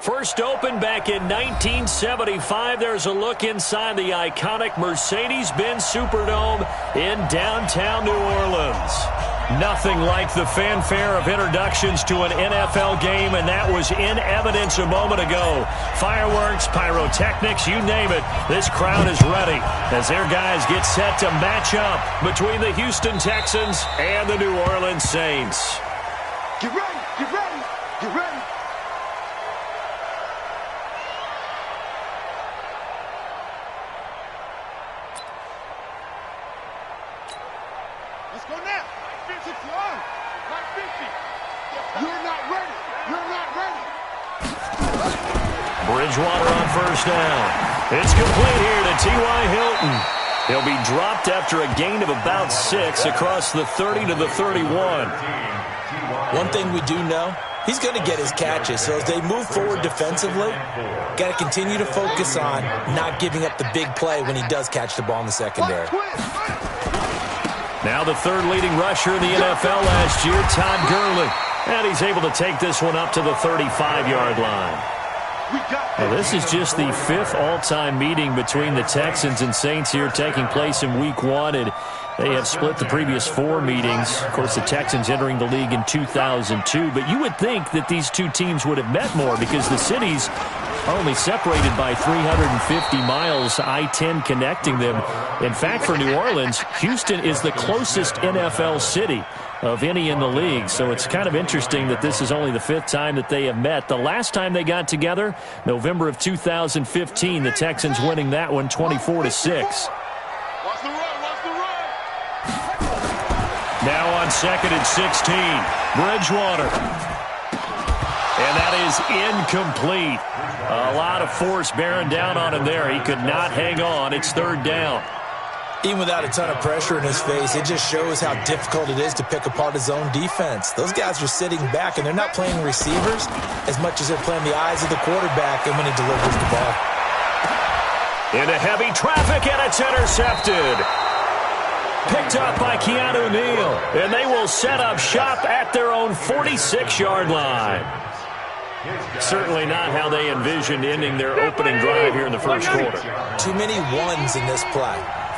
First opened back in 1975. There's a look inside the iconic Mercedes-Benz Superdome in downtown New Orleans. Nothing like the fanfare of introductions to an NFL game, and that was in evidence a moment ago. Fireworks, pyrotechnics, you name it. This crowd is ready as their guys get set to match up between the Houston Texans and the New Orleans Saints. Get ready, get ready, get ready. Let's go now. 50 fly. Like 50. You're not ready. You're not ready. Bridgewater on first down. It's complete here to T.Y. Hilton. He'll be dropped after a gain of about 6 across the 30 to the 31. One thing we do know, he's going to get his catches. So as they move forward defensively, got to continue to focus on not giving up the big play when he does catch the ball in the secondary. Now the third leading rusher in the NFL last year, Todd Gurley. And he's able to take this one up to the 35-yard line. Now, this is just the 5th all-time meeting between the Texans and Saints here taking place in Week 1. And they have split the previous 4 meetings. Of course, the Texans entering the league in 2002. But you would think that these two teams would have met more because the cities are only separated by 350 miles, I-10 connecting them. In fact, for New Orleans, Houston is the closest NFL city of any in the league. So it's kind of interesting that this is only the 5th time that they have met. The last time they got together, November of 2015, the Texans winning that one 24-6. Now on 2nd and 16, Bridgewater. And that is incomplete. A lot of force bearing down on him there. He could not hang on. It's 3rd down. Even without a ton of pressure in his face, it just shows how difficult it is to pick apart his own defense. Those guys are sitting back, and they're not playing receivers as much as they're playing the eyes of the quarterback and when he delivers the ball. Into heavy traffic, and it's intercepted. Picked up by Keanu Neal, and they will set up shop at their own 46-yard line. Certainly not how they envisioned ending their opening drive here in the first quarter. Too many ones in this play.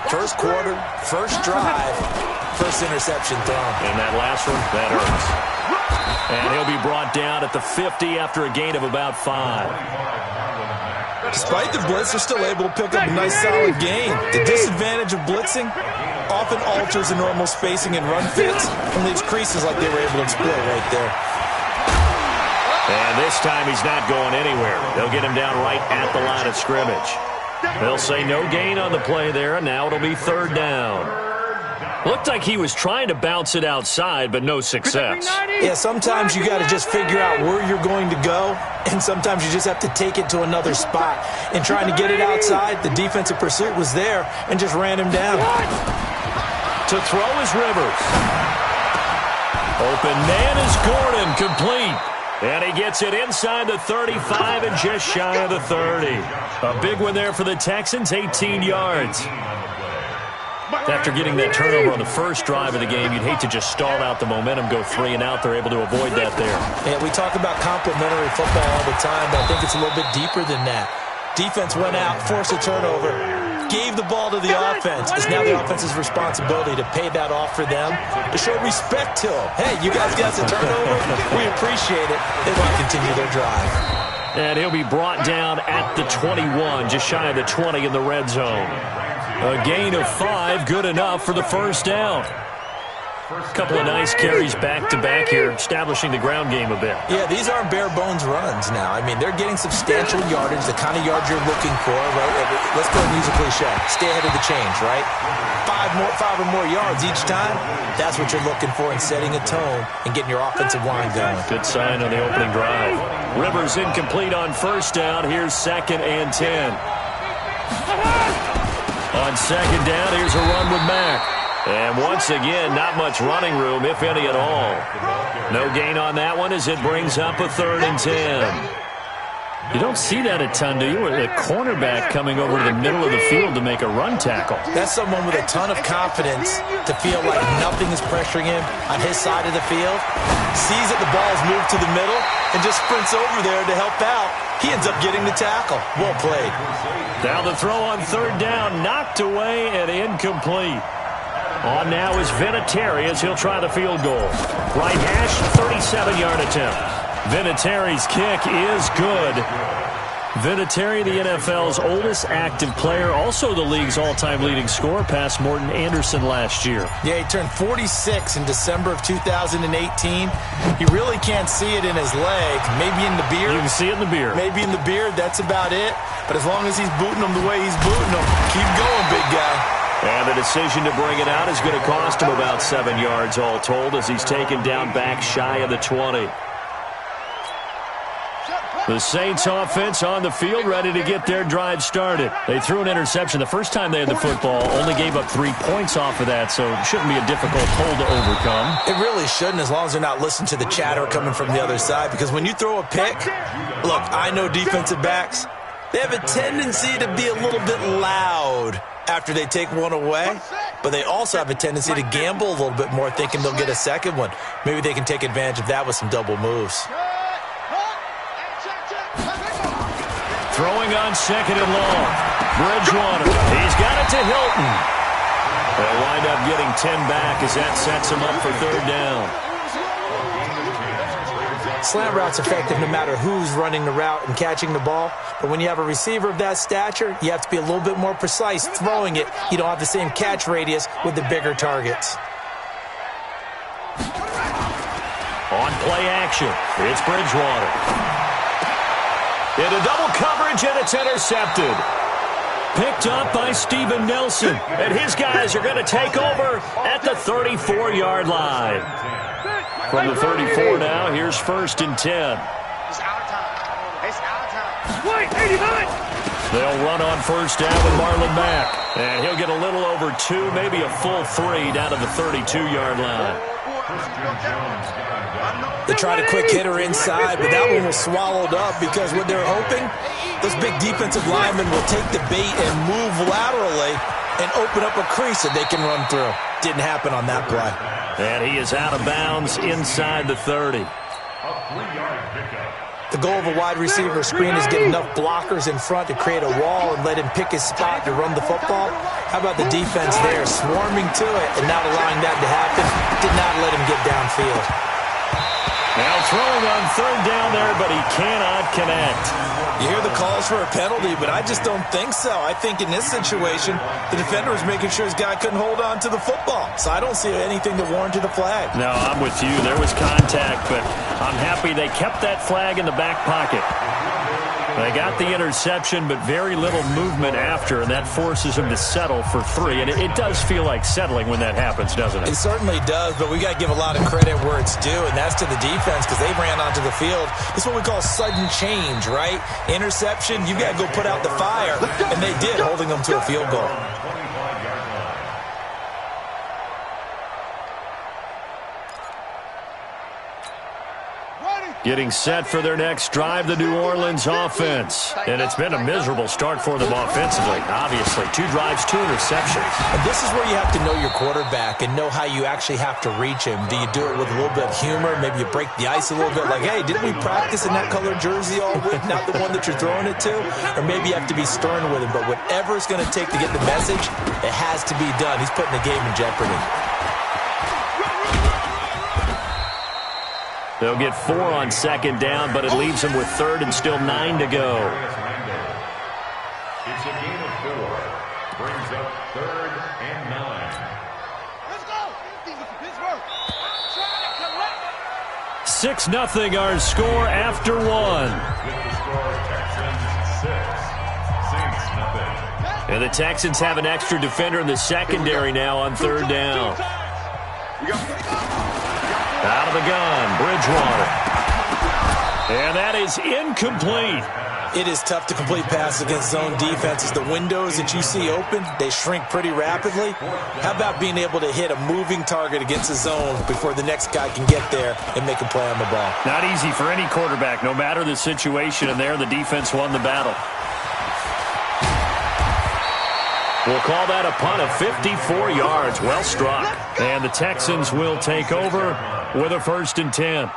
First quarter, first drive, first interception thrown. And that last one, that hurts. And he'll be brought down at the 50 after a gain of about 5. Despite the blitz, they're still able to pick up a nice solid gain. The disadvantage of blitzing often alters the normal spacing and run fits and leaves creases like they were able to exploit right there. And this time he's not going anywhere. They'll get him down right at the line of scrimmage. They'll say no gain on the play there, and now it'll be 3rd down. Looked like he was trying to bounce it outside, but no success. Yeah, sometimes you got to just figure out where you're going to go, and sometimes you just have to take it to another spot. And trying to get it outside, the defensive pursuit was there and just ran him down. To throw is Rivers. Open man is Gordon, complete. And he gets it inside the 35 and just shy of the 30. A big one there for the Texans, 18 yards. After getting that turnover on the first drive of the game, you'd hate to just stall out the momentum, go 3 and out. They're able to avoid that there. Yeah, we talk about complementary football all the time, but I think it's a little bit deeper than that. Defense went out, forced a turnover, gave the ball to the offense. It's now the offense's responsibility to pay that off for them, to show respect to them. Hey, you guys got the turnover. We appreciate it. They want to continue their drive. And he'll be brought down at the 21, just shy of the 20 in the red zone. A gain of 5, good enough for the first down. Couple of nice carries back-to-back here, establishing the ground game a bit. Yeah, these aren't bare-bones runs now. I mean, they're getting substantial yardage, the kind of yards you're looking for, right? Let's go and use a cliche. Stay ahead of the change, right? 5 or more yards each time, that's what you're looking for in setting a tone and getting your offensive line going. Good sign on the opening drive. Rivers incomplete on first down. Here's 2nd and 10. On 2nd down, here's a run with Mack. And once again, not much running room, if any at all. No gain on that one as it brings up a 3rd and 10. You don't see that a ton, do you? Or the cornerback coming over to the middle of the field to make a run tackle. That's someone with a ton of confidence to feel like nothing is pressuring him on his side of the field. Sees that the ball's moved to the middle and just sprints over there to help out. He ends up getting the tackle. Well played. Now the throw on third down, knocked away and incomplete. On now is Vinatieri as he'll try the field goal. Right hash, 37-yard attempt. Vinatieri's kick is good. Vinatieri, the NFL's oldest active player, also the league's all-time leading scorer, past Morton Anderson last year. Yeah, he turned 46 in December of 2018. He really can't see it in his leg. Maybe in the beard. You can see it in the beard. Maybe in the beard. That's about it. But as long as he's booting them the way he's booting them, keep going, big guy. And the decision to bring it out is going to cost him about 7 yards all told as he's taken down back shy of the 20. The Saints offense on the field, ready to get their drive started. They threw an interception the first time they had the football, only gave up 3 points off of that, so it shouldn't be a difficult hole to overcome. It really shouldn't, as long as they're not listening to the chatter coming from the other side, because when you throw a pick, look, I know defensive backs, they have a tendency to be a little bit loud after they take one away, but they also have a tendency to gamble a little bit more, thinking they'll get a second one. Maybe they can take advantage of that with some double moves. Throwing on second and long. Bridgewater. He's got it to Hilton. They'll wind up getting 10 back as that sets him up for third down. Slant route's effective no matter who's running the route and catching the ball. But when you have a receiver of that stature, you have to be a little bit more precise throwing it. You don't have the same catch radius with the bigger targets. On play action, it's Bridgewater. Into double coverage, and it's intercepted. Picked up by Steven Nelson. And his guys are going to take over at the 34-yard line. From the 34 now, here's 1st and 10. It's our time. It's our time. Wait, 89! They'll run on first down with Marlon Mack. And he'll get a little over 2, maybe a full 3 down to the 32-yard line. They tried a quick hitter inside, but that one was swallowed up because what they're hoping, those big defensive linemen will take the bait and move laterally and open up a crease that they can run through. Didn't happen on that play. And he is out of bounds inside the 30. The goal of a wide receiver screen is get enough blockers in front to create a wall and let him pick his spot to run the football. How about the defense there, swarming to it and not allowing that to happen? Did not let him get downfield. Now throwing on third down there, but he cannot connect. You hear the calls for a penalty, but I just don't think so. I think in this situation, the defender was making sure his guy couldn't hold on to the football. So I don't see anything that warranted a flag. No, I'm with you. There was contact, but I'm happy they kept that flag in the back pocket. They got the interception, but very little movement after, and that forces him to settle for 3. And it does feel like settling when that happens, doesn't it? It certainly does, but we got to give a lot of credit where it's due, and that's to the defense because they ran onto the field. It's what we call sudden change, right? Interception, you got to go put out the fire, and they did, holding them to a field goal. Getting set for their next drive, the New Orleans offense. And it's been a miserable start for them offensively, obviously. 2 drives, 2 interceptions. And this is where you have to know your quarterback and know how you actually have to reach him. Do you do it with a little bit of humor? Maybe you break the ice a little bit like, hey, didn't we practice in that colored jersey all week, not the one that you're throwing it to? Or maybe you have to be stern with him. But whatever it's going to take to get the message, it has to be done. He's putting the game in jeopardy. They'll get 4 on second down, but it leaves them with 3rd and still 9 to go. It's a gain of 4. Brings up 3rd and 9. Let's go. 6-0 our score after 1. Texans 6, Saints 0. And the Texans have an extra defender in the secondary now on 3rd down. Out of the gun, Bridgewater. And that is incomplete. It is tough to complete passes against zone defenses. The windows that you see open, they shrink pretty rapidly. How about being able to hit a moving target against a zone before the next guy can get there and make a play on the ball? Not easy for any quarterback, no matter the situation, and there the defense won the battle. We'll call that a punt of 54 yards. Well struck. And the Texans will take over with a 1st and 10.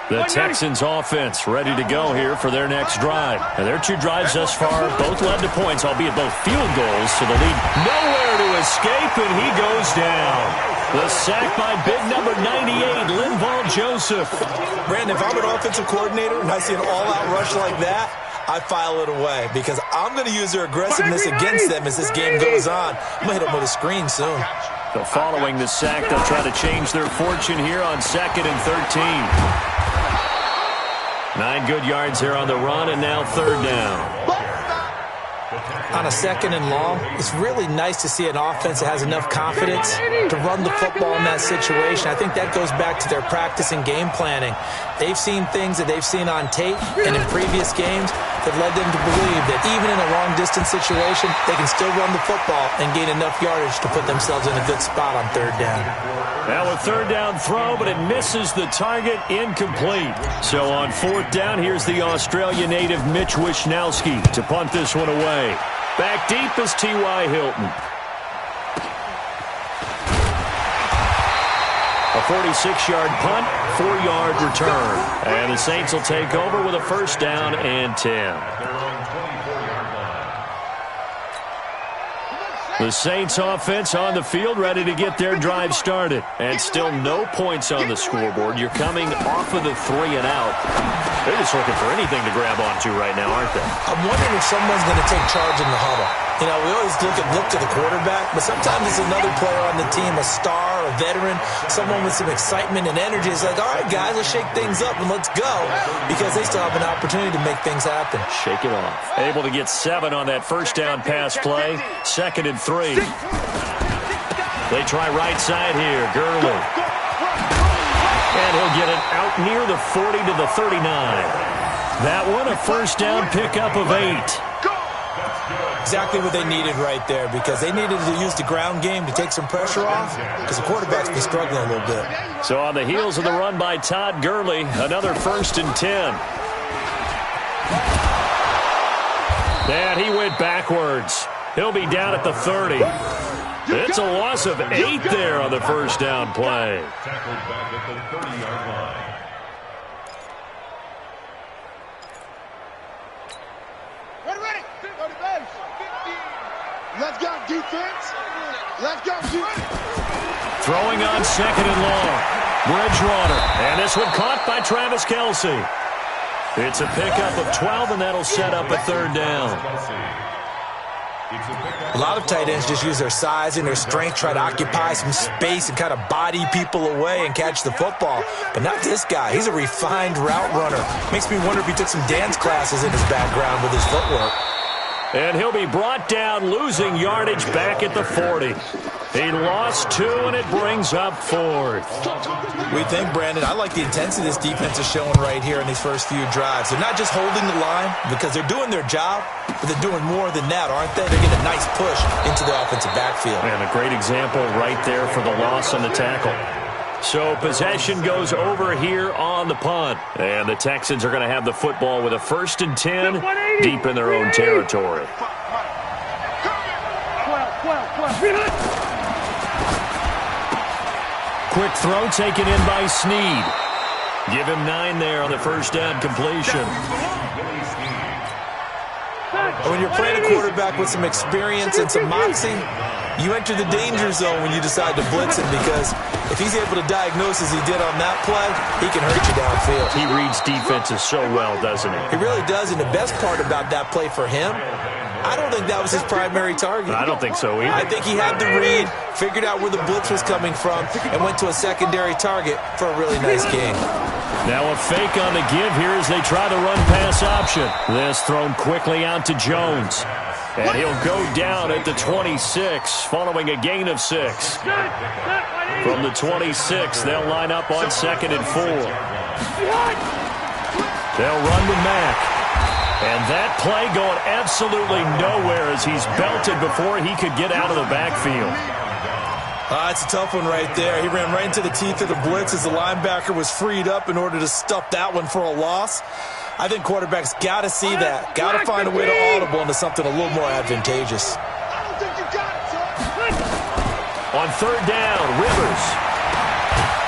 The Texans offense ready to go here for their next drive. And their 2 drives thus far both led to points, albeit both field goals. So the lead nowhere to escape, and he goes down. The sack by big number 98, Linval Joseph. Brandon, if I'm an offensive coordinator and I see an all-out rush like that, I file it away because I'm going to use their aggressiveness against them as this game goes on. I'm going to hit them with a screen soon. So following the sack, they'll try to change their fortune here on 2nd and 13. 9 good yards here on the run, and now 3rd down. On a 2nd and long, it's really nice to see an offense that has enough confidence to run the football in that situation. I think that goes back to their practice and game planning. They've seen things that they've seen on tape and in previous games that led them to believe that even in a long-distance situation, they can still run the football and gain enough yardage to put themselves in a good spot on 3rd down. Now a 3rd down throw, but it misses the target, incomplete. So on 4th down, here's the Australia native Mitch Wishnowski to punt this one away. Back deep is T.Y. Hilton. A 46-yard punt, 4-yard return. And the Saints will take over with a 1st down and 10. The Saints offense on the field ready to get their drive started. And still no points on the scoreboard. You're coming off of the 3 and out. They're just looking for anything to grab onto right now, aren't they? I'm wondering if someone's going to take charge in the huddle. You know, we always look to the quarterback, but sometimes it's another player on the team, a star, a veteran, someone with some excitement and energy. It's like, all right, guys, let's shake things up and let's go, because they still have an opportunity to make things happen. Shake it off. Able to get 7 on that 1st down pass play. 2nd and 3. They try right side here. Gurley. And he'll get it out near the 40 to the 39. That one, a 1st down pickup of 8. Exactly what they needed right there, because they needed to use the ground game to take some pressure off, because the quarterback's been struggling a little bit. So on the heels of the run by Todd Gurley, another 1st and 10. And he went backwards. He'll be down at the 30. It's a loss of 8 there on the 1st down play. Tackled back at the 30-yard line. Ready. Go to base. Let's go, defense. Let's go, defense. Throwing on 2nd and long. Bridgewater. And this one caught by Travis Kelce. It's a pickup of 12, and that'll set up a 3rd down. A lot of tight ends just use their size and their strength, try to occupy some space and kind of body people away and catch the football. But not this guy. He's a refined route runner. Makes me wonder if he took some dance classes in his background with his footwork. And he'll be brought down, losing yardage back at the 40. He lost 2, and it brings up 4th. We think, Brandon, I like the intensity this defense is showing right here in these first few drives. They're not just holding the line because they're doing their job, but they're doing more than that, aren't they? They're getting a nice push into the offensive backfield. And a great example right there for the loss on the tackle. So possession goes over here on the punt. And the Texans are going to have the football with a 1st and 10 deep in their own territory. Quick throw taken in by Snead. Give him 9 there on the 1st down completion. When you're playing a quarterback with some experience and some moxie, you enter the danger zone when you decide to blitz him, because if he's able to diagnose as he did on that play, he can hurt you downfield. He reads defenses so well, doesn't he? He really does, and the best part about that play for him, I don't think that was his primary target. I don't think so either. I think he had the read, figured out where the blitz was coming from, and went to a secondary target for a really nice gain. Now a fake on the give here as they try the run-pass option. This thrown quickly out to Jones. And he'll go down at the 26, following a gain of 6. From the 26, they'll line up on 2nd and 4. They'll run with Mack. And that play going absolutely nowhere as he's belted before he could get out of the backfield. It's a tough one right there. He ran right into the teeth of the blitz as the linebacker was freed up in order to stuff that one for a loss. I think quarterbacks got to see that. Got to find a way to audible into something a little more advantageous. On third down, Rivers.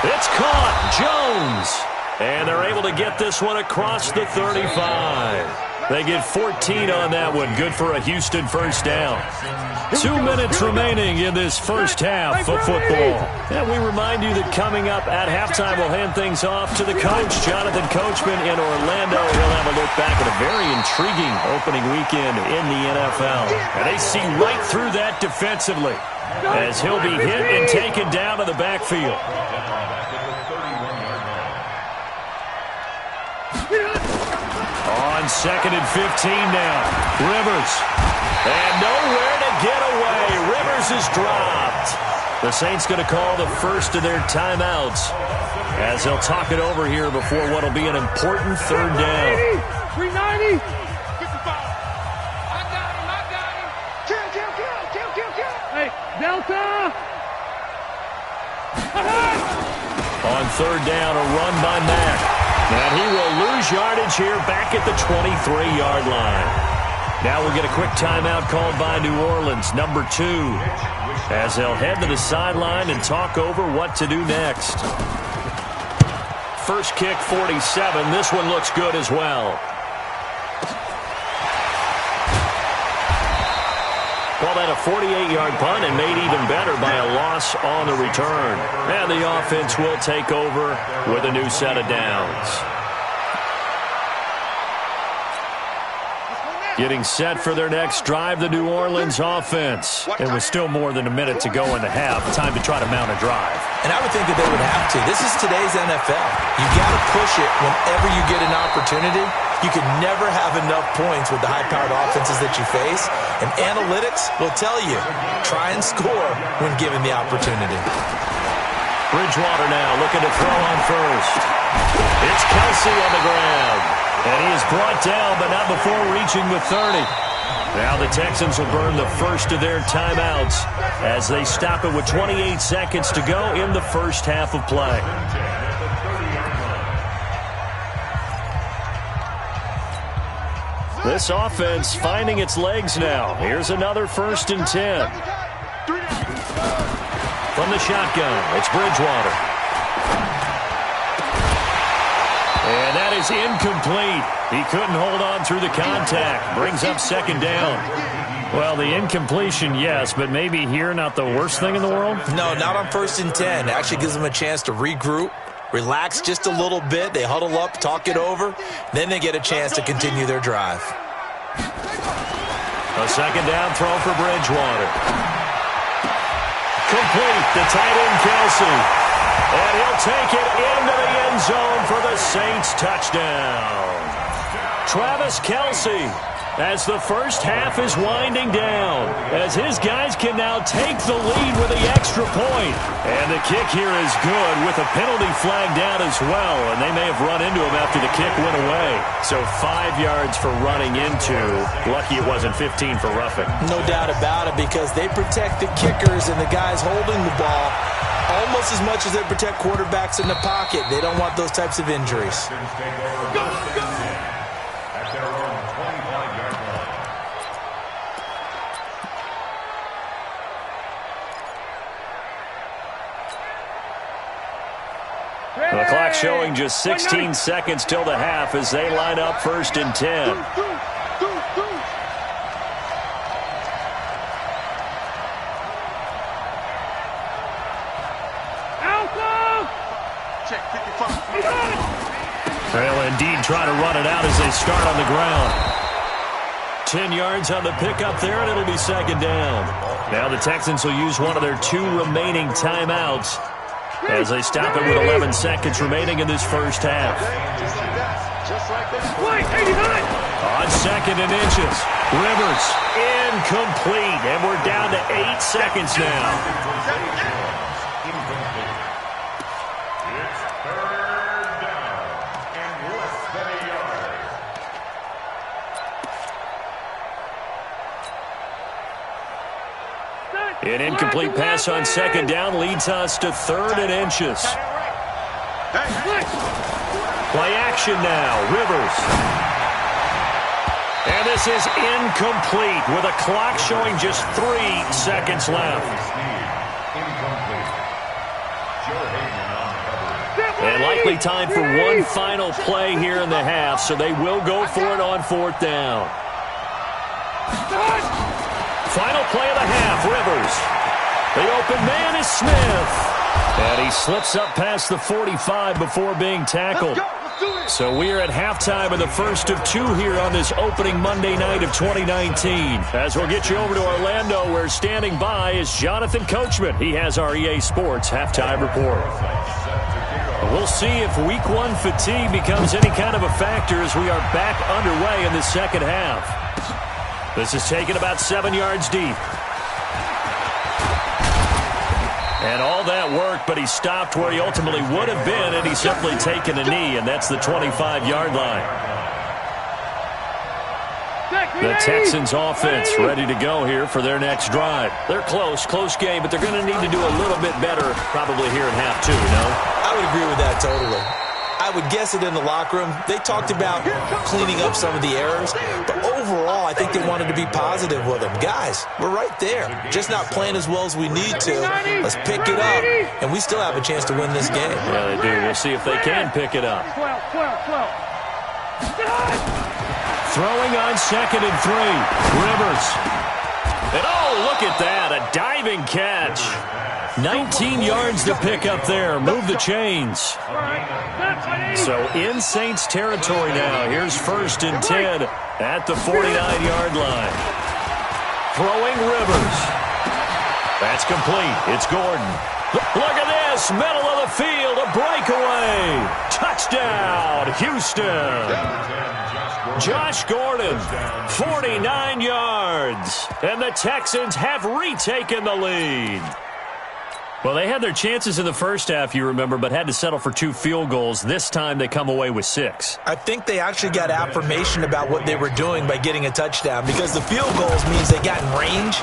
It's caught. Jones. And they're able to get this one across the 35. They get 14 on that one. Good for a Houston first down. 2 minutes remaining in this first half of football. And we remind you that coming up at halftime, we'll hand things off to the coach, Jonathan Coachman in Orlando. He'll have a look back at a very intriguing opening weekend in the NFL. And they see right through that defensively as he'll be hit and taken down to the backfield. On 2nd and 15 now. Rivers. And nowhere to get away. Rivers is dropped. The Saints going to call the first of their timeouts as they'll talk it over here before what will be an important third down. 390. 55. I got him. Kill. Hey, Delta. On third down, a run by Mack. And he will lose yardage here back at the 23-yard line. Now we'll get a quick timeout called by New Orleans, number 2, as they'll head to the sideline and talk over what to do next. First kick, 47. This one looks good as well. Call that a 48-yard punt and made even better by a loss on the return. And the offense will take over with a new set of downs. Getting set for their next drive, the New Orleans offense. And with still more than a minute to go in the half, time to try to mount a drive. And I would think that they would have to. This is today's NFL. You got to push it whenever you get an opportunity. You can never have enough points with the high-powered offenses that you face. And analytics will tell you, try and score when given the opportunity. Bridgewater now looking to throw on first. It's Kelsey on the ground. And he is brought down, but not before reaching the 30. Now the Texans will burn the first of their timeouts as they stop it with 28 seconds to go in the first half of play. This offense finding its legs now. Here's another 1st and 10. From the shotgun, it's Bridgewater. And that is incomplete. He couldn't hold on through the contact. Brings up 2nd down. Well, the incompletion, yes, but maybe here not the worst thing in the world? No, not on 1st and 10. It actually gives them a chance to regroup, relax just a little bit. They huddle up, talk it over. Then they get a chance to continue their drive. A 2nd down throw for Bridgewater. Complete. The tight end, Kelsey. And he'll take it into the end zone for the Saints touchdown. Travis Kelce, as the first half is winding down, as his guys can now take the lead with the extra point. And the kick here is good with a penalty flag down as well, and they may have run into him after the kick went away. So 5 yards for running into. Lucky it wasn't 15 for roughing. No doubt about it, because they protect the kickers and the guys holding the ball almost as much as they protect quarterbacks in the pocket. They don't want those types of injuries. The clock showing just 16 seconds till the half as they line up 1st and 10. They'll indeed try to run it out as they start on the ground. 10 yards on the pickup there, and it'll be 2nd down. Now the Texans will use one of their 2 remaining timeouts as they stop it with 11 seconds remaining in this first half. On 2nd and inches, Rivers incomplete, and we're down to 8 seconds now. An incomplete pass on second down leads us to 3rd and inches. Play action now. Rivers. And this is incomplete with a clock showing just 3 seconds left. And likely time for one final play here in the half, so they will go for it on 4th down. Final play of the half, Rivers. The open man is Smith. And he slips up past the 45 before being tackled. So we are at halftime of the first of 2 here on this opening Monday night of 2019. As we'll get you over to Orlando, where standing by is Jonathan Coachman. He has our EA Sports halftime report. We'll see if Week 1 fatigue becomes any kind of a factor as we are back underway in the second half. This is taken about 7 yards deep. And all that worked, but he stopped where he ultimately would have been, and he's simply taken a knee, and that's the 25-yard line. The Texans offense ready to go here for their next drive. They're close game, but they're going to need to do a little bit better probably here in half 2, no? I would agree with that totally. I would guess it in the locker room. They talked about cleaning up some of the errors, but overall, I think they wanted to be positive with them. Guys, we're right there. Just not playing as well as we need to. Let's pick it up, and we still have a chance to win this game. Yeah, they do. We'll see if they can pick it up. Throwing on 2nd and 3. Rivers. And oh, look at that. A diving catch. 19 yards to pick up there. Move the chains. So in Saints territory now. Here's 1st and 10 at the 49-yard line. Throwing Rivers. That's complete. It's Gordon. Look at this. Middle of the field. A breakaway. Touchdown, Houston. Josh Gordon, 49 yards. And the Texans have retaken the lead. Well, they had their chances in the first half, you remember, but had to settle for 2 field goals. This time they come away with 6. I think they actually got affirmation about what they were doing by getting a touchdown, because the field goals means they got in range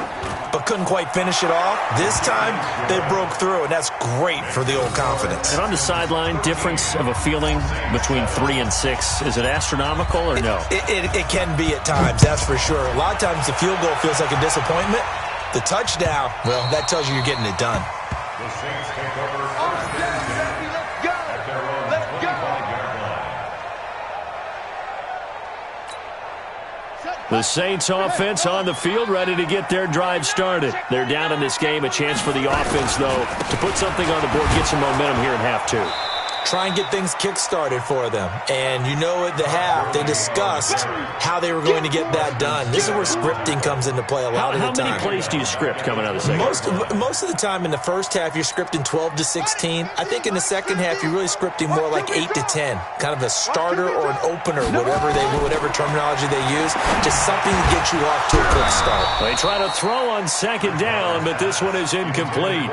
but couldn't quite finish it off. This time they broke through, and that's great for the old confidence. And on the sideline, difference of a feeling between 3 and 6, is it astronomical or no? It can be at times, that's for sure. A lot of times the field goal feels like a disappointment. The touchdown, well, that tells you you're getting it done. The Saints take over 1st and 10 at their own 25-yard line. The Saints offense on the field, ready to get their drive started. They're down in this game. A chance for the offense, though, to put something on the board, get some momentum here in half 2. Try and get things kick-started for them. And you know at the half, they discussed how they were going to get that done. This is where scripting comes into play a lot of the time. How many plays do you script coming out of the second? Most of the time in the first half, you're scripting 12 to 16. I think in the second half, you're really scripting more like 8 to 10. Kind of a starter or an opener, whatever terminology they use. Just something to get you off to a quick start. They try to throw on 2nd down, but this one is incomplete.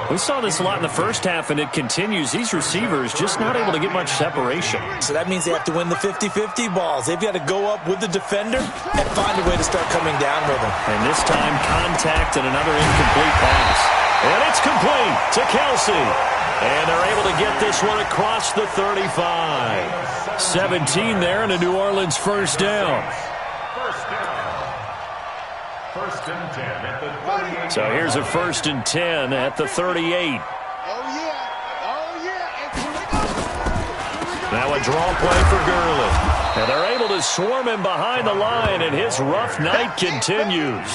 We saw this a lot in the first half, and it continues. These receivers just not able to get much separation. So that means they have to win the 50-50 balls. They've got to go up with the defender and find a way to start coming down with them. And this time, contact and another incomplete pass. And it's complete to Kelsey. And they're able to get this one across the 35. 17 there, and a New Orleans 1st down. 1st and 10 at the 38. So here's a 1st and 10 at the 38. Now a draw play for Gurley. And they're able to swarm him behind the line, and his rough night continues.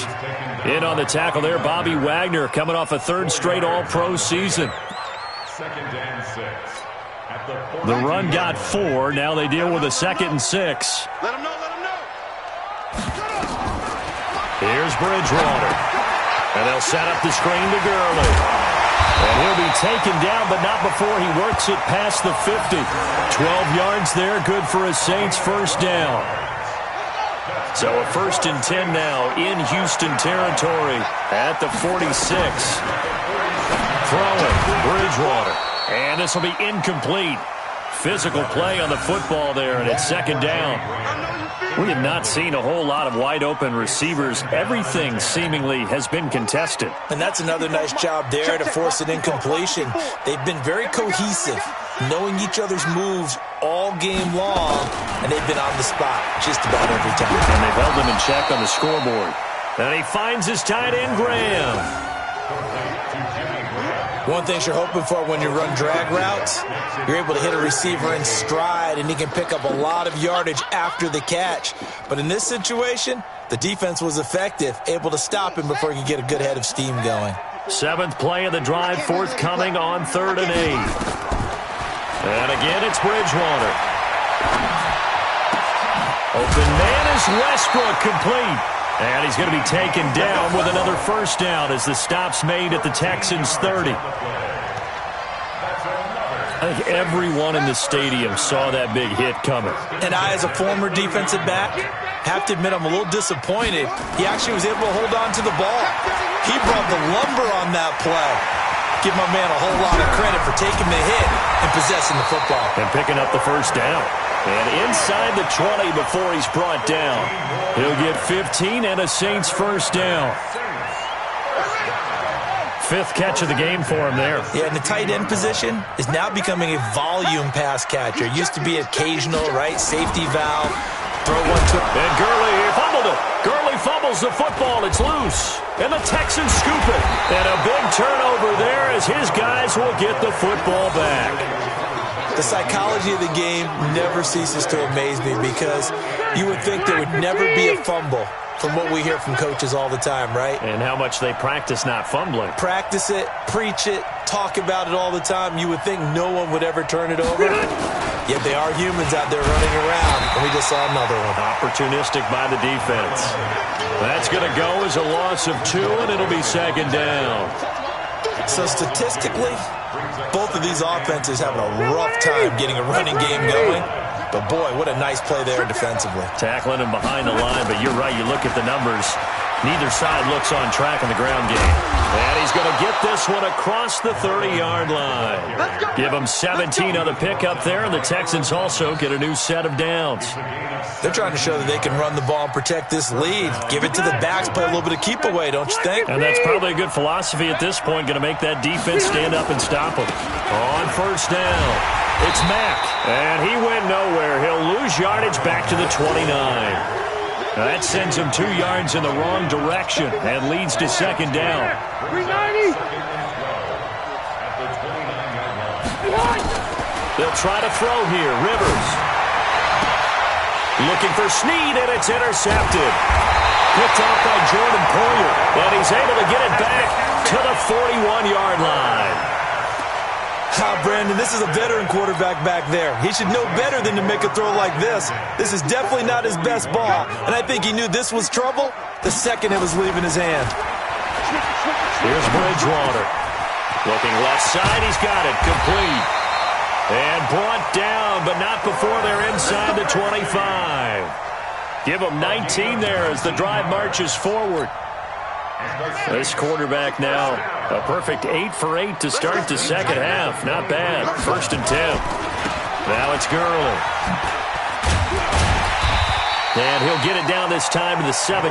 In on the tackle there, Bobby Wagner, coming off a 3rd straight All-Pro season. 2nd and 6 at the 40. The run got 4. Now they deal with a 2nd and 6. Let him know. Here's Bridgewater. And they'll set up the screen to Gurley. And he'll be taken down, but not before he works it past the 50. 12 yards there, good for a Saints 1st down. So a 1st and 10 now in Houston territory at the 46. Throwing, Bridgewater. And this will be incomplete. Physical play on the football there, and it's second down. We have not seen a whole lot of wide-open receivers. Everything seemingly has been contested. And that's another nice job there to force an incompletion. They've been very cohesive, knowing each other's moves all game long, and they've been on the spot just about every time. And they've held them in check on the scoreboard. And he finds his tight end, Graham. One thing you're hoping for when you run drag routes, you're able to hit a receiver in stride, and he can pick up a lot of yardage after the catch. But in this situation, the defense was effective, able to stop him before he could get a good head of steam going. 7th play of the drive, forthcoming on 3rd and 8. And again, it's Bridgewater. Open man is Westbrook, complete. And he's going to be taken down with another first down as the stop's made at the Texans' 30. I think everyone in the stadium saw that big hit coming. And I, as a former defensive back, have to admit I'm a little disappointed. He actually was able to hold on to the ball. He brought the lumber on that play. Give my man a whole lot of credit for taking the hit and possessing the football. And picking up the first down. And inside the 20 before he's brought down. He'll get 15 and a Saints first down. 5th catch of the game for him there. Yeah, and the tight end position is now becoming a volume pass catcher. It used to be occasional, right? Safety valve. Throw one to... And Gurley fumbled it. Gurley fumbles the football. It's loose. And the Texans scoop it. And a big turnover there as his guys will get the football back. The psychology of the game never ceases to amaze me because you would think there would never be a fumble from what we hear from coaches all the time, right? And how much they practice not fumbling. Practice it, preach it, talk about it all the time. You would think no one would ever turn it over. Yet they are humans out there running around, and we just saw another one. Opportunistic by the defense. That's going to go as a loss of 2, and it'll be second down. So statistically, both of these offenses having a rough time getting a running game going. But, boy, what a nice play there defensively. Tackling him behind the line, but you're right. You look at the numbers. Neither side looks on track in the ground game. And he's going to get this one across the 30-yard line. Give him 17 on the pickup there, and the Texans also get a new set of downs. They're trying to show that they can run the ball and protect this lead. Give it to the backs, play a little bit of keep away, don't you think? And that's probably a good philosophy at this point, going to make that defense stand up and stop them. On first down, it's Mack, and he went nowhere. He'll lose yardage back to the 29. That sends him 2 yards in the wrong direction and leads to second down. 390. They'll try to throw here. Rivers. Looking for Snead, and it's intercepted. Picked off by Jordan Poyer, and he's able to get it back to the 41-yard line. Brandon, this is a veteran quarterback back there. He should know better than to make a throw like this. This is definitely not his best ball, and I think he knew this was trouble the second it was leaving his hand. Here's Bridgewater. Looking left side, he's got it, complete. And brought down, but not before they're inside the 25. Give them 19 there as the drive marches forward. This quarterback now, a perfect 8 for 8 to start the second half. Not bad. 1st and 10. Now it's Gurley. And he'll get it down this time to the 17.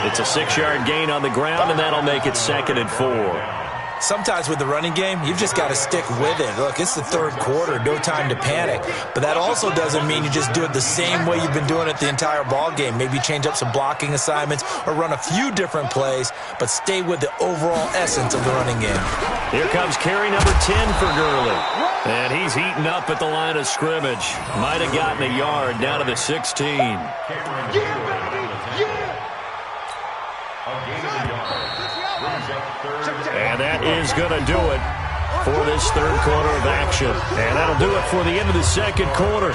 It's a 6-yard gain on the ground, and that'll make it 2nd and 4. Sometimes with the running game, you've just got to stick with it. Look, it's the 3rd quarter, no time to panic. But that also doesn't mean you just do it the same way you've been doing it the entire ball game. Maybe change up some blocking assignments or run a few different plays, but stay with the overall essence of the running game. Here comes carry number 10 for Gurley. And he's eaten up at the line of scrimmage. Might have gotten a yard down to the 16. And that is going to do it for this 3rd quarter of action. And that'll do it for the end of the 2nd quarter.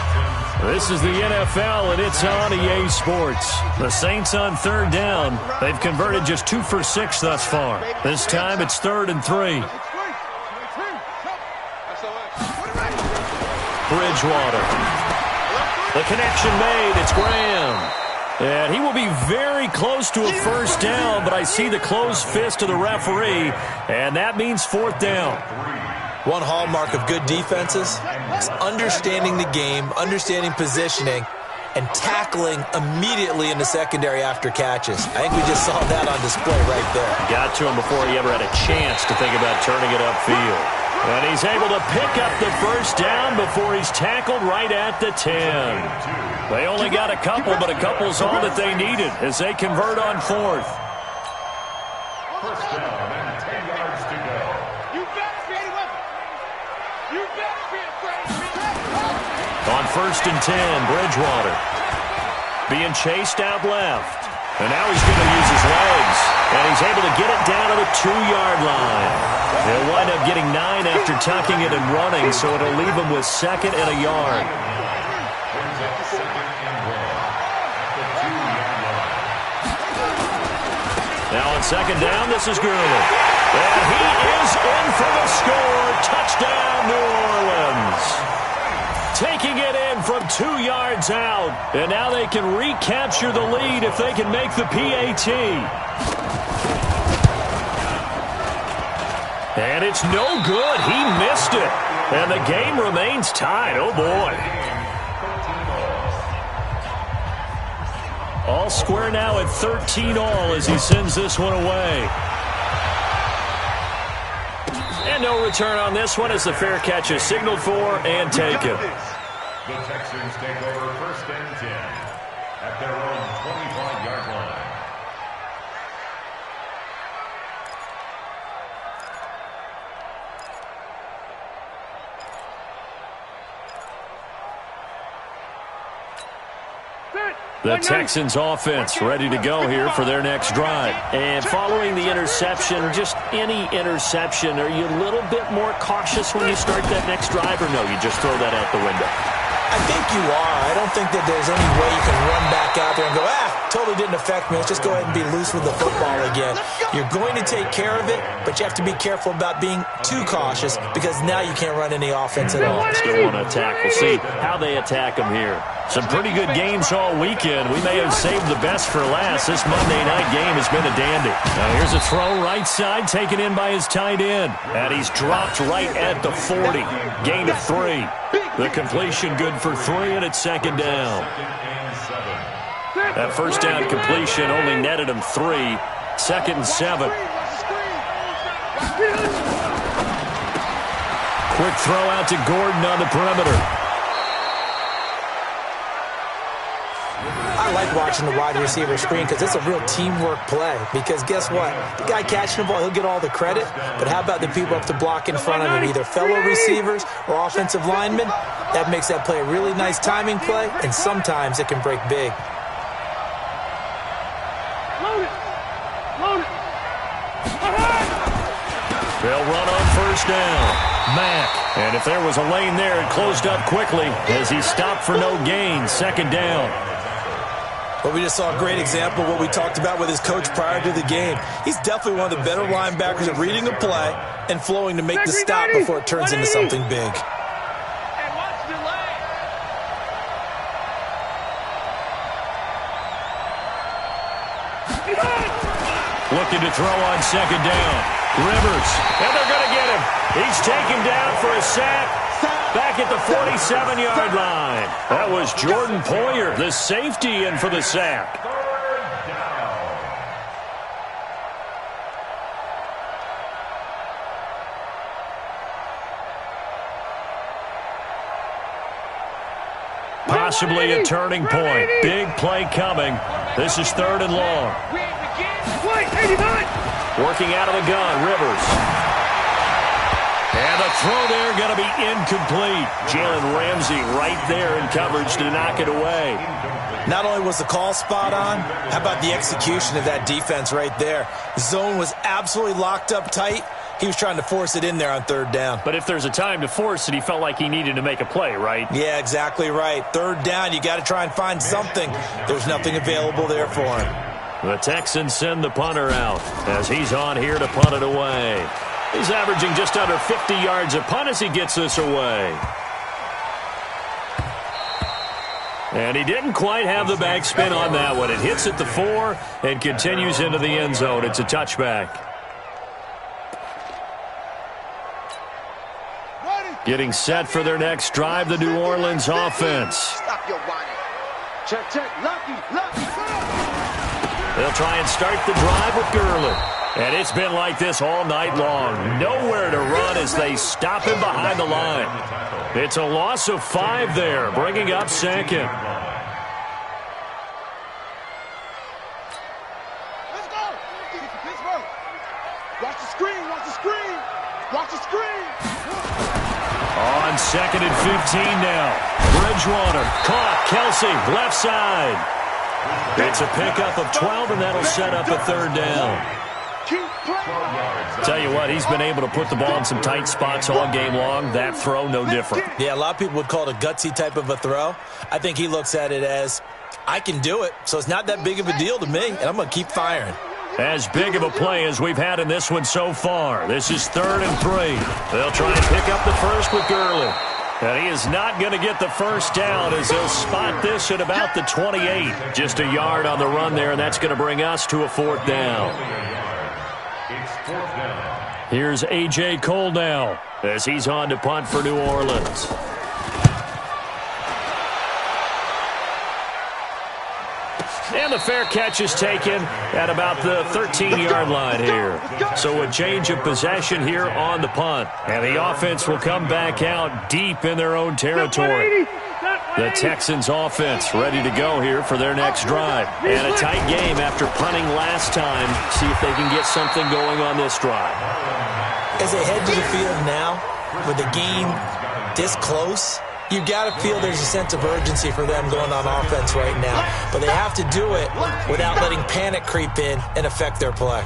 This is the NFL, and it's on EA Sports. The Saints on 3rd down. They've converted just 2 for 6 thus far. This time it's 3rd and 3. Bridgewater. The connection made. It's Graham. And he will be very close to a first down, but I see the closed fist of the referee, and that means 4th down. One hallmark of good defenses is understanding the game, understanding positioning, and tackling immediately in the secondary after catches. I think we just saw that on display right there. Got to him before he ever had a chance to think about turning it upfield. And he's able to pick up the first down before he's tackled right at the 10. They only got a couple, but a couple's all that they needed as they convert on fourth. First down and 10 yards to go. You better be weapon. You better be afraid. On first and 10, Bridgewater being chased out left. And now he's going to use his legs. And he's able to get it down to the 2-yard line. He'll wind up getting 9 after tucking it and running, so it'll leave him with 2nd and a yard. Now on 2nd down, this is Gurley. And he is in for the score. Touchdown, New Orleans. Taking it in from 2 yards out. And now they can recapture the lead if they can make the PAT. And it's no good. He missed it. And the game remains tied. Oh, boy. All square now at 13-all as he sends this one away. And no return on this one as the fair catch is signaled for and taken. The Texans take over first and 10 at their own 25-yard line. The Texans offense ready to go here for their next drive. And following the interception, just any interception, are you a little bit more cautious when you start that next drive, or no, you just throw that out the window? I think you are. I don't think that there's any way you can run back out there and go, totally didn't affect me. Let's just go ahead and be loose with the football again. You're going to take care of it, but you have to be careful about being too cautious because now you can't run any offense at all. Still want to attack. We'll see how they attack them here. Some pretty good games all weekend. We may have saved the best for last. This Monday night game has been a dandy. Now here's a throw right side taken in by his tight end. And he's dropped right at the 40. Gain of 3. The completion good for 3, and it's 2nd down. That first down completion only netted him 3. 2nd and 7. Quick throw out to Gordon on the perimeter. I like watching the wide receiver screen because it's a real teamwork play. Because guess what? The guy catching the ball, he'll get all the credit. But how about the people up to block in front of him, either fellow receivers or offensive linemen? That makes that play a really nice timing play, and sometimes it can break big. They'll run on first down. Mack. And if there was a lane there, it closed up quickly as he stopped for no gain. 2nd down. Well, we just saw a great example of what we talked about with his coach prior to the game. He's definitely one of the better linebackers at reading a play and flowing to make the stop before it turns into something big. Looking to throw on 2nd down. Rivers. And they're going to get him. He's taken down for a sack. Back at the 47-yard line. That was Jordan Poyer, the safety, in for the sack. Possibly a turning point. Big play coming. This is 3rd and long. Working out of the gun, Rivers. And the throw there going to be incomplete. Jalen Ramsey right there in coverage to knock it away. Not only was the call spot on, how about the execution of that defense right there? Zone was absolutely locked up tight. He was trying to force it in there on 3rd down. But if there's a time to force it, he felt like he needed to make a play, right? Yeah, exactly right. 3rd down, you got to try and find something. There's nothing available there for him. The Texans send the punter out as he's on here to punt it away. He's averaging just under 50 yards a punt as he gets this away. And he didn't quite have the backspin on that one. It hits at the 4 and continues into the end zone. It's a touchback. Getting set for their next drive, the New Orleans offense. Stop your whining. Check, check. Lucky. They'll try and start the drive with Gurley. And it's been like this all night long. Nowhere to run as they stop him behind the line. It's a loss of 5 there, bringing up second. Let's go. Pittsburgh. Watch the screen. Watch the screen. Watch the screen. On 2nd and 15 now. Bridgewater caught. Kelsey, left side. It's a pickup of 12, and that'll set up a 3rd down. Tell you what, he's been able to put the ball in some tight spots all game long. That throw, no different. Yeah, a lot of people would call it a gutsy type of a throw. I think he looks at it as, I can do it, so it's not that big of a deal to me, and I'm going to keep firing. As big of a play as we've had in this one so far. This is 3rd and 3. They'll try and pick up the first with Gurley. And he is not going to get the first down as they'll spot this at about the 28. Just a yard on the run there, and that's going to bring us to a 4th down. Here's A.J. Cole now as he's on to punt for New Orleans. And the fair catch is taken at about the 13-yard line here. So a change of possession here on the punt. And the offense will come back out deep in their own territory. The Texans offense ready to go here for their next drive. And a tight game after punting last time. See if they can get something going on this drive. As they head to the field now, with the game this close, you got to feel there's a sense of urgency for them going on offense right now. But they have to do it without letting panic creep in and affect their play.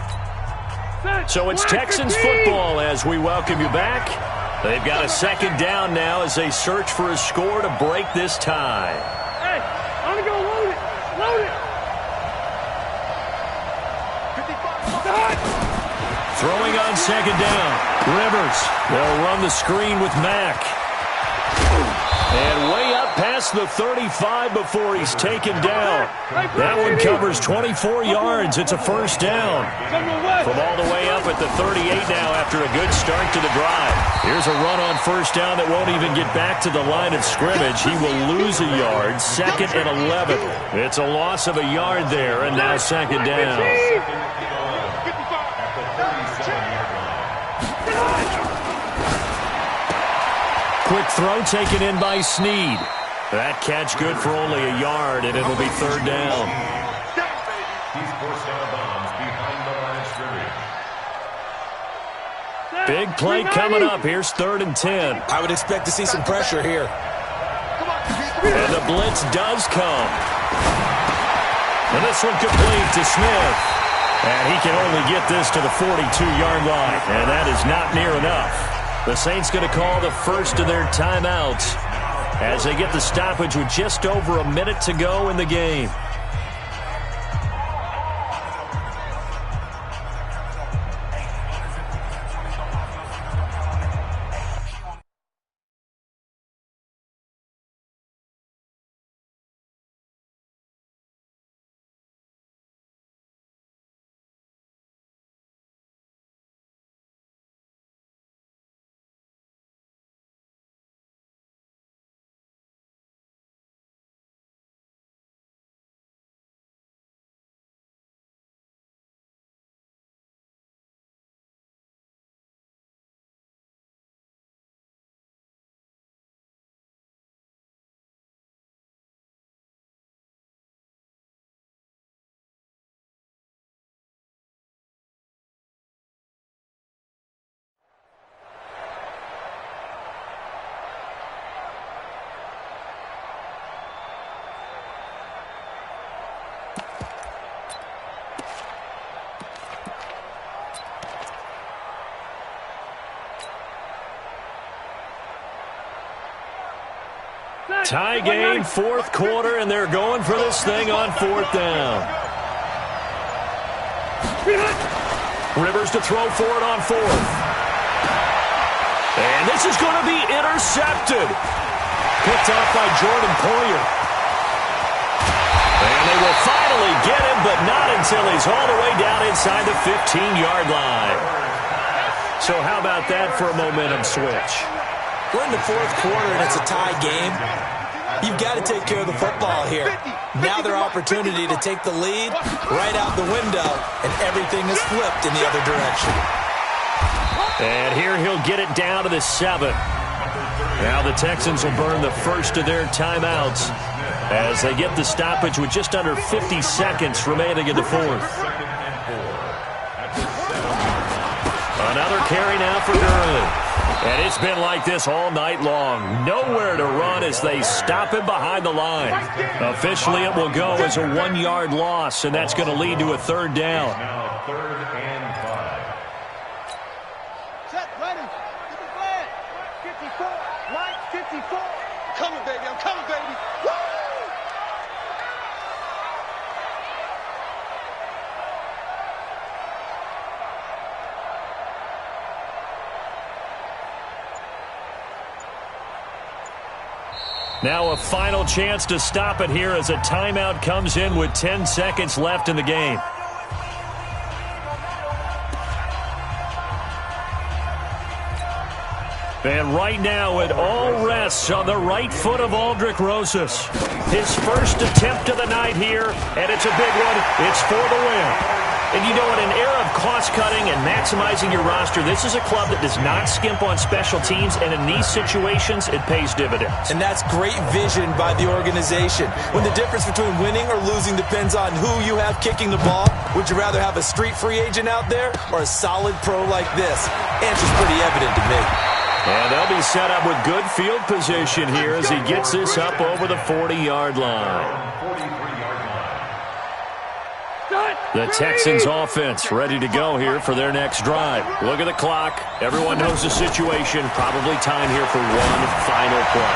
So it's Texans football as we welcome you back. They've got a 2nd down now as they search for a score to break this tie. Hey, I'm going to go load it. Load it. Throwing on 2nd down. Rivers. They'll run the screen with Mack. And way up past the 35 before he's taken down. That one covers 24 yards. It's a 1st down. From all the way up at the 38 now after a good start to the drive. Here's a run on 1st down that won't even get back to the line of scrimmage. He will lose a yard. 2nd and 11. It's a loss of a yard there, and now 2nd down. Quick throw taken in by Snead. That catch good for only a yard, and it'll be 3rd down. He's forced out of bounds behind the line of scrimmage. Big play coming up. Here's 3rd and 10. I would expect to see some pressure here. And the blitz does come. And this one complete to Smith. And he can only get this to the 42-yard line. And that is not near enough. The Saints going to call the first of their timeouts as they get the stoppage with just over a minute to go in the game. Tie game, 4th quarter, and they're going for this thing on 4th down. Rivers to throw for it on 4th. And this is going to be intercepted. Picked off by Jordan Poyer. And they will finally get him, but not until he's all the way down inside the 15-yard line. So how about that for a momentum switch? We're in the fourth quarter, and it's a tie game. You've got to take care of the football here. Now their opportunity to take the lead right out the window, and everything is flipped in the other direction. And here he'll get it down to the 7. Now the Texans will burn the first of their timeouts as they get the stoppage with just under 50 seconds remaining in the fourth. Another carry now for Gurley. And it's been like this all night long. Nowhere to run as they stop him behind the line. Officially, it will go as a 1-yard loss, and that's going to lead to a third down. Now 3rd and 5. Set, ready. Get the flag. 54. Line 54. I'm coming, baby. I'm coming, baby. Woo! Now a final chance to stop it here as a timeout comes in with 10 seconds left in the game. And right now it all rests on the right foot of Aldrick Rosas. His first attempt of the night here, and it's a big one. It's for the win. And you know, in an era of cost-cutting and maximizing your roster, this is a club that does not skimp on special teams, and in these situations, it pays dividends. And that's great vision by the organization. When the difference between winning or losing depends on who you have kicking the ball, would you rather have a street free agent out there or a solid pro like this? Answer's pretty evident to me. And they'll be set up with good field position here as he gets this up over the 40-yard line. The Texans offense ready to go here for their next drive. Look at the clock. Everyone knows the situation. Probably time here for one final play.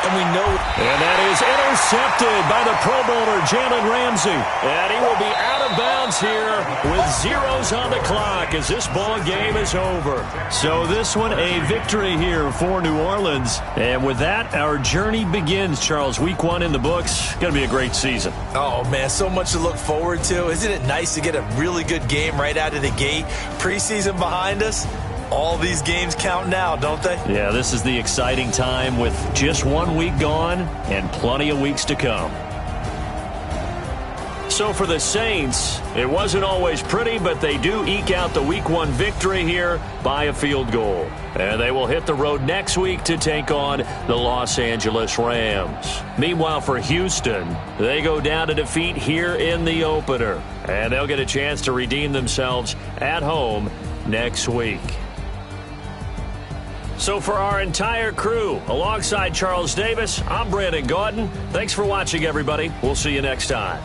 And we know. And that is intercepted by the Pro Bowler, Jalen Ramsey. And he will be out of bounds here with zeros on the clock as this ball game is over. So this one, a victory here for New Orleans. And with that, our journey begins, Charles. Week 1 in the books. Going to be a great season. Oh, man, so much to look forward to. Isn't it nice to get a really good game right out of the gate? Preseason behind us. All these games count now, don't they? Yeah, this is the exciting time with just 1 week gone and plenty of weeks to come. So for the Saints, it wasn't always pretty, but they do eke out the Week 1 victory here by a field goal. And they will hit the road next week to take on the Los Angeles Rams. Meanwhile, for Houston, they go down to defeat here in the opener. And they'll get a chance to redeem themselves at home next week. So for our entire crew, alongside Charles Davis, I'm Brandon Gaudin. Thanks for watching, everybody. We'll see you next time.